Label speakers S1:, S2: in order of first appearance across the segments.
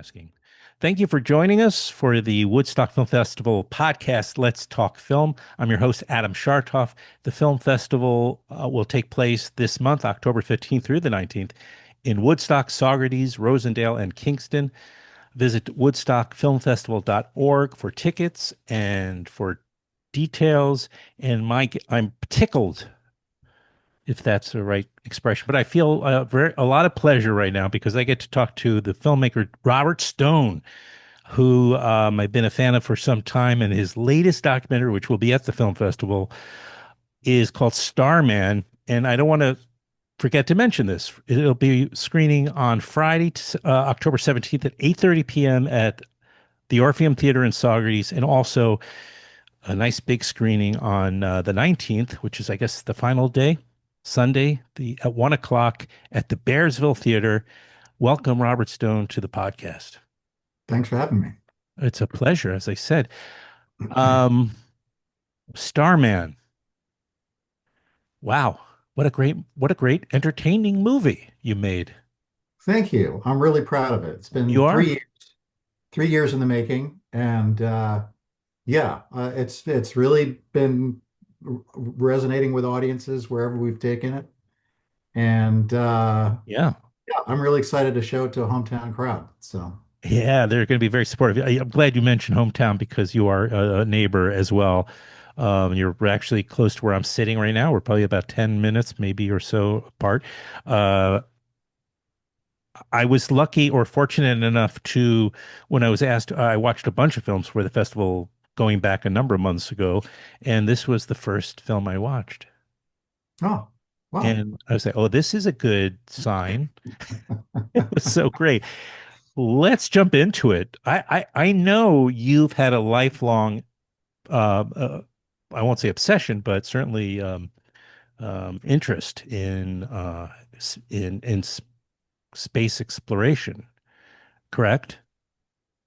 S1: asking. Thank you for joining us for the Woodstock Film Festival podcast, Let's Talk Film. I'm your host, Adam Schartoff. The film festival will take place this month, October 15th through the 19th, in Woodstock, Saugerties, Rosendale, and Kingston. Visit woodstockfilmfestival.org for tickets and for details. And Mike, I'm tickled, if that's the right expression. But I feel a lot of pleasure right now because I get to talk to the filmmaker Robert Stone, who I've been a fan of for some time. And his latest documentary, which will be at the film festival, is called Starman. And I don't want to forget to mention this. It'll be screening on Friday, October 17th at 8:30 p.m. at the Orpheum Theater in Saugerties, and also a nice big screening on the 19th, which is, I guess, the final day, Sunday, at 1 o'clock at the Bearsville Theater. Welcome, Robert Stone, to the podcast.
S2: Thanks for having me.
S1: It's a pleasure, as I said. Um, Starman. Wow. What a great entertaining movie you made.
S2: Thank you. I'm really proud of it. It's
S1: You
S2: been
S1: are?
S2: 3 years in the making, and yeah, it's really been resonating with audiences wherever we've taken it, and
S1: Yeah.
S2: yeah, I'm really excited to show it to a hometown crowd. So,
S1: Yeah, they're going to be very supportive. I'm glad you mentioned hometown because you are a neighbor as well. You're actually close to where I'm sitting right now. We're probably about 10 minutes, maybe or so apart. Uh, I was lucky or fortunate enough to, when I was asked, I watched a bunch of films for the festival going back a number of months ago, and this was the first film I watched.
S2: oh, wow.
S1: And I was like, oh, this is a good sign. It was so great. Let's jump into it. I know you've had a lifelong, uh, uh, I won't say obsession, but certainly interest in space exploration. Correct?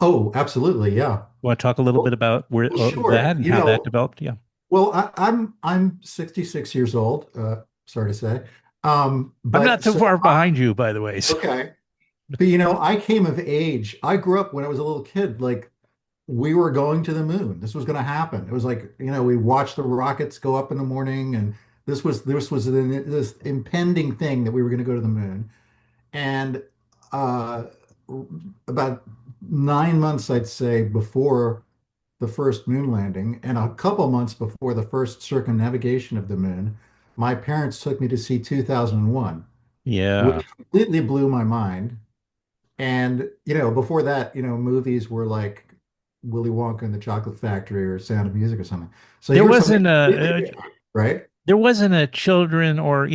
S2: Oh, absolutely, yeah.
S1: Want to talk a little bit
S2: Well,
S1: about where
S2: well, sure.
S1: that and how that developed? Yeah,
S2: Well, I'm 66 years old. Sorry to say,
S1: I'm not
S2: but
S1: too
S2: so
S1: far behind you, by the way. So.
S2: okay. But I came of age. I grew up when I was a little kid, like we were going to the moon. This was going to happen. It was like, we watched the rockets go up in the morning, and this impending thing that we were going to go to the moon. And uh, about 9 months, I'd say, before the first moon landing, and a couple months before the first circumnavigation of the moon, my parents took me to see 2001,
S1: Yeah,
S2: which completely blew my mind. And, before that, movies were like Willy Wonka and the Chocolate Factory or Sound of Music or something. So
S1: there
S2: here's something
S1: wasn't
S2: completely
S1: a,
S2: different, right?
S1: there wasn't a children or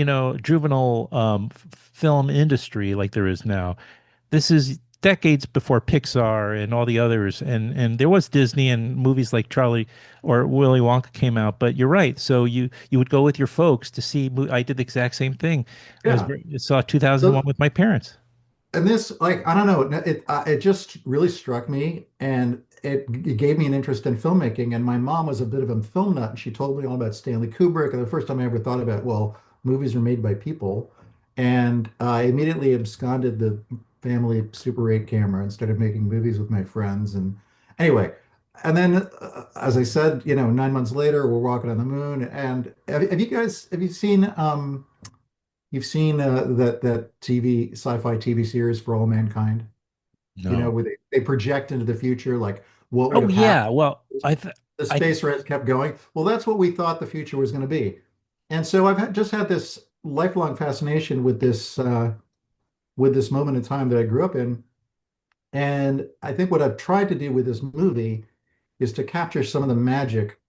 S1: juvenile film industry like there is now. This is decades before Pixar and all the others, and there was Disney and movies like Charlie or Willy Wonka came out. But you're right. So you would go with your folks to see. I did the exact same thing.
S2: Yeah.
S1: Saw 2001
S2: So,
S1: with my parents.
S2: and this, like, I don't know, it just really struck me, and it gave me an interest in filmmaking. And my mom was a bit of a film nut, and she told me all about Stanley Kubrick. And the first time I ever thought about, well, movies are made by people, and I immediately absconded the family Super 8 camera and started making movies with my friends. And anyway, and then as I said, 9 months later, we're walking on the moon. And have you seen you've seen that sci-fi TV series For All Mankind,
S1: No.
S2: where they project into the future, like what would
S1: Oh
S2: have
S1: yeah.
S2: happened.
S1: Well,
S2: The
S1: I
S2: space race kept going. Well, that's what we thought the future was going to be. And so just had this lifelong fascination with this moment in time that I grew up in. And I think what I've tried to do with this movie is to capture some of the magic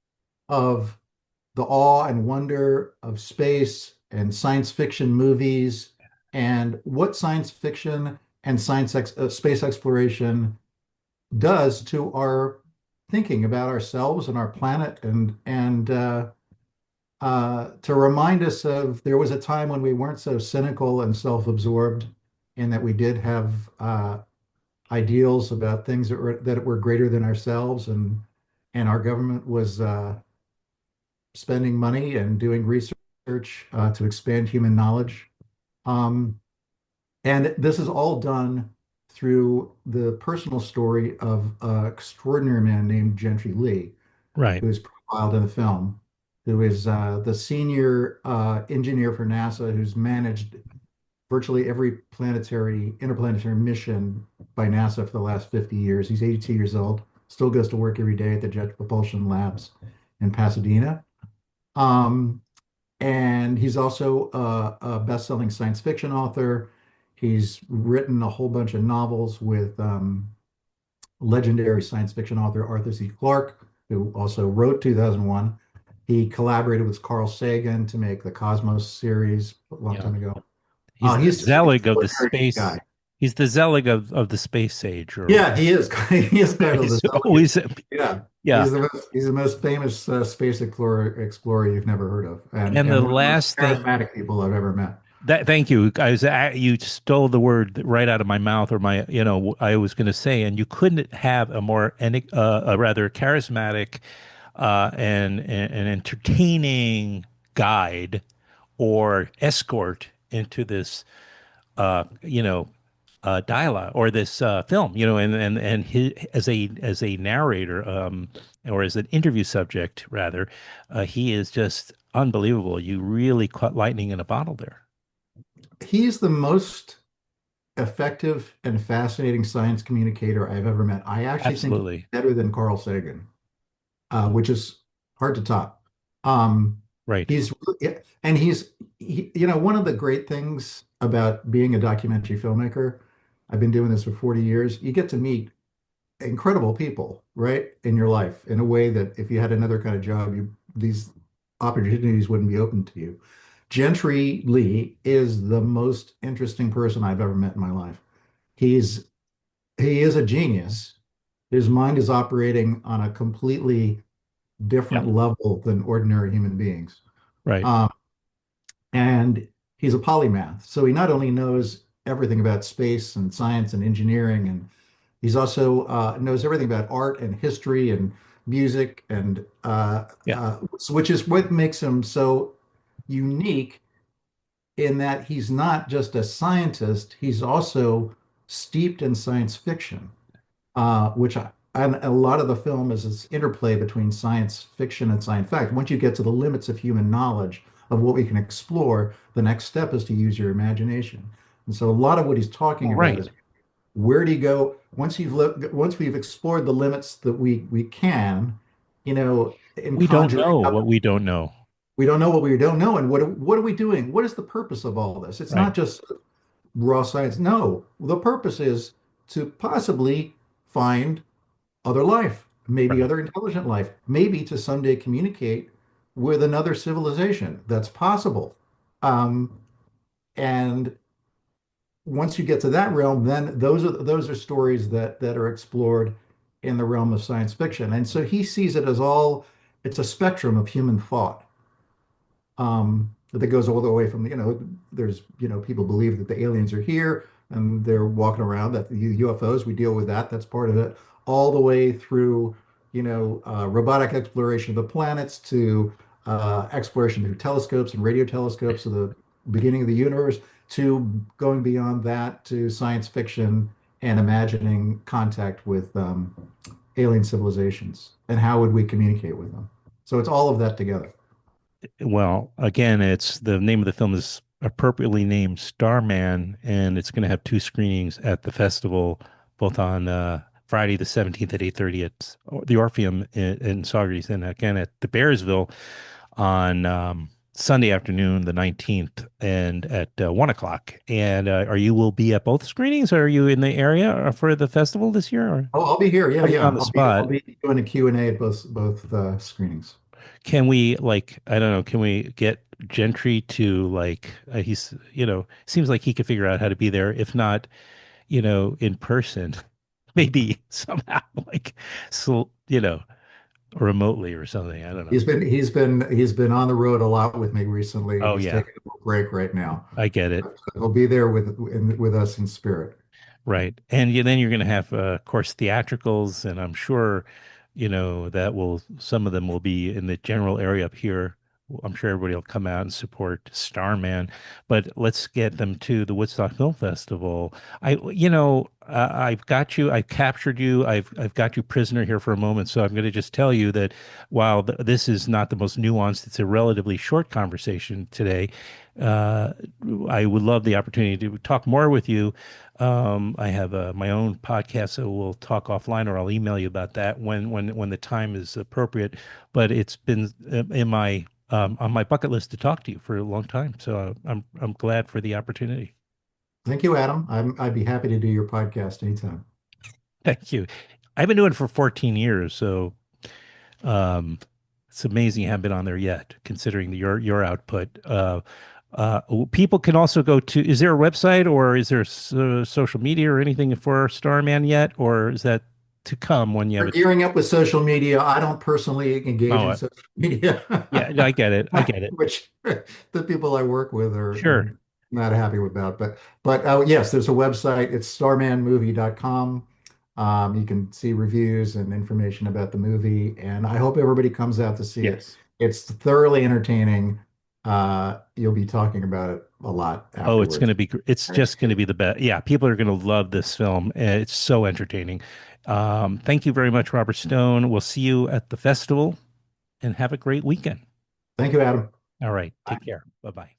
S2: of the awe and wonder of space and science fiction movies, and what science fiction and space exploration does to our thinking about ourselves and our planet, and to remind us of there was a time when we weren't so cynical and self-absorbed, and that we did have ideals about things that were greater than ourselves, and our government was spending money and doing research to expand human knowledge. Um, and this is all done through the personal story of an extraordinary man named Gentry Lee,
S1: Right.
S2: who is profiled in the film, who is the senior engineer for NASA, who's managed virtually every interplanetary mission by NASA for the last 50 years. He's 82 years old, still goes to work every day at the Jet Propulsion Labs in Pasadena. Um, and he's also a best-selling science fiction author. He's written a whole bunch of novels with legendary science fiction author Arthur C. Clarke, who also wrote 2001. He collaborated with Carl Sagan to make the Cosmos series a long
S1: Yeah.
S2: time ago.
S1: He's the
S2: He's just an
S1: Zelig of the
S2: extraordinary
S1: space.
S2: guy.
S1: He's the Zelig of the space age, or
S2: Yeah, he is. He is kind of the
S1: he's
S2: delegate.
S1: always,
S2: Yeah,
S1: yeah.
S2: he's the most famous space explorer you've never heard of,
S1: And the
S2: and one of the most
S1: last thing
S2: charismatic people I've ever met.
S1: that, thank you. You stole the word right out of my mouth, or I was going to say, and you couldn't have a more, a rather charismatic, and an entertaining guide or escort into this dialogue or this film, and his, as a narrator, or as an interview subject rather, he is just unbelievable. You really caught lightning in a bottle there.
S2: He's the most effective and fascinating science communicator I've ever met. I actually think he's
S1: Absolutely.
S2: better than Carl Sagan, which is hard to top. Um,
S1: Right.
S2: he's and one of the great things about being a documentary filmmaker, I've been doing this for 40 years, you get to meet incredible people, right, in your life in a way that if you had another kind of job, these opportunities wouldn't be open to you. Gentry Lee is the most interesting person I've ever met in my life. He's he is a genius. His mind is operating on a completely
S1: Yeah.
S2: different level than ordinary human beings.
S1: Right.
S2: Um, and he's a polymath. So he not only knows everything about space and science and engineering, and he's also knows everything about art and history and music, and
S1: Yeah.
S2: which is what makes him so unique in that he's not just a scientist, he's also steeped in science fiction, and a lot of the film is this interplay between science fiction and science fact. Once you get to the limits of human knowledge of what we can explore, the next step is to use your imagination. And so a lot of what he's talking about
S1: Right.
S2: is where do you go once we've explored the limits that we can, in
S1: We don't
S2: conjuring
S1: know
S2: up.
S1: what we don't know.
S2: We don't know what we don't know, and what are we doing? What is the purpose of all this? It's
S1: Right.
S2: not just raw science. No, the purpose is to possibly find other life, maybe
S1: Right.
S2: other intelligent life, maybe to someday communicate with another civilization. That's possible. Um, and once you get to that realm, then those are stories that are explored in the realm of science fiction. And so he sees it as all, it's a spectrum of human thought, that goes all the way from, there's, people believe that the aliens are here and they're walking around, that the UFOs, we deal with that. That's part of it, all the way through, robotic exploration of the planets to exploration through telescopes and radio telescopes of the beginning of the universe, to going beyond that to science fiction and imagining contact with alien civilizations and how would we communicate with them. So it's all of that together.
S1: Well, again, it's the name of the film is appropriately named Starman, and it's going to have two screenings at the festival, both on Friday the 17th at 8:30 at the Orpheum in Saugerties, and again at the Bearsville on Sunday afternoon, the 19th, and at 1 o'clock. And are you will be at both screenings? Or are you in the area for the festival this year? Or
S2: Oh, I'll be here. Yeah,
S1: putting you on
S2: yeah.
S1: the
S2: I'll
S1: spot.
S2: be doing a Q&A at both screenings.
S1: Can we like, I don't know, can we get Gentry to like seems like he could figure out how to be there, if not, in person, maybe somehow like so, remotely or something. I don't know.
S2: He's been on the road a lot with me recently.
S1: Oh
S2: He's
S1: yeah,
S2: taking a little break right now.
S1: I get it.
S2: He'll be there with us in spirit.
S1: Right. And then you're going to have, of course, theatricals, and I'm sure, that some of them will be in the general area up here. I'm sure everybody will come out and support Starman, but let's get them to the Woodstock Film Festival. I've got you, I've captured you, I've got you prisoner here for a moment. So I'm going to just tell you that while this is not the most nuanced, it's a relatively short conversation today. Uh, I would love the opportunity to talk more with you. I have my own podcast, so we'll talk offline, or I'll email you about that when the time is appropriate. But it's been in my on my bucket list to talk to you for a long time, so I'm glad for the opportunity.
S2: Thank you, Adam. I'd be happy to do your podcast anytime.
S1: Thank you. I've been doing it for 14 years, so um, it's amazing you haven't been on there yet, considering your output. People can also go to, is there a website or is there social media or anything for Starman yet, or is that to come when you have
S2: We're
S1: it?
S2: gearing up with social media. I don't personally engage
S1: Oh,
S2: in social media,
S1: yeah, no, I get it. I get it.
S2: which the people I work with are
S1: Sure.
S2: not happy about. But yes, there's a website. It's starmanmovie.com. You can see reviews and information about the movie, and I hope everybody comes out to see it.
S1: Yes.
S2: It's thoroughly entertaining. You'll be talking about it a lot
S1: Oh, it's going
S2: afterwards.
S1: to be, it's just going to be the best. Yeah, people are going to love this film. It's so entertaining. Thank you very much, Robert Stone. We'll see you at the festival and have a great weekend.
S2: Thank you, Adam.
S1: All right. Take care. Bye bye.